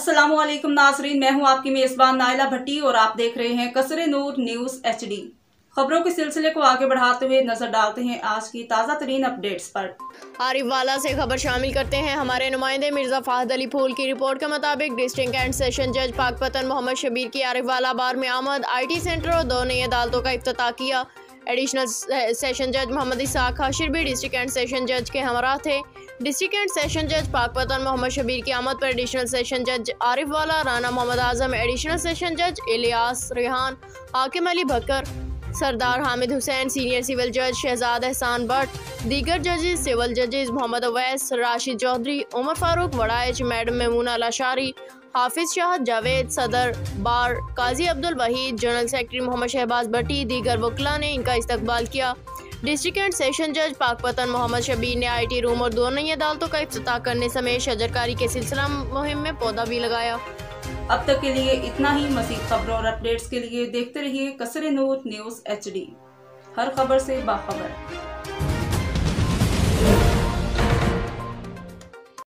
अस्सलामुअलैकुम नाजरीन, मैं हूं आपकी मेज़बान नाइला भट्टी और आप देख रहे हैं कसरे नूर न्यूज़ HD। खबरों के सिलसिले को आगे बढ़ाते हुए नजर डालते हैं आज की ताज़ा तरीन अपडेट्स पर। आरिफवाला से खबर शामिल करते हैं हमारे नुमाइंदे मिर्जा फाहद अली फूल की रिपोर्ट के मुताबिक डिस्ट्रिक्ट एंड सेशन जज पाकपतन मोहम्मद शबीर की आरिफवाला बार में आमद। IT सेंटर और 2 नई अदालतों का इफ्तिताह किया। एडिशनल सेशन जज मोहम्मद इसाक हाशिर भी डिस्ट्रिक्ट एंड सेशन जज के हमरा थे। डिस्ट्रिक्ट एंड सेशन जज पाकपतन मोहम्मद शबीर की आमद पर एडिशनल सेशन जज आरिफवाला, राना मोहम्मद आजम, एडिशनल सेशन जज इलियास रेहान, हाकिम अली भक्कर, सरदार हामिद हुसैन, सीनियर सिविल जज शहजाद एहसान भट्ट, दीगर जजेस सिविल जजेस मोहम्मद अवैस, राशिद चौधरी, उमर फारूक वड़ाइच, मैडम मेमूना लाशारी, हाफिज शाहद जावेद, सदर बार काजी अब्दुल वहीद, जनरल सेक्रेटरी मोहम्मद शहबाज भट्टी, दीगर वकला ने इनका इस्तकबाल किया। डिस्ट्रिक्ट एंड सेशन जज पाकपतन मोहम्मद शबीर ने IT रूम और 2 नई अदालतों का इफ्तिताह करने समेत शजरकारी के सिलसिला मुहिम में पौधा भी लगाया। अब तक के लिए इतना ही। मज़ीद खबरों और अपडेट्स के लिए देखते रहिए कसरे नूर न्यूज़ HD, हर खबर से बाखबर।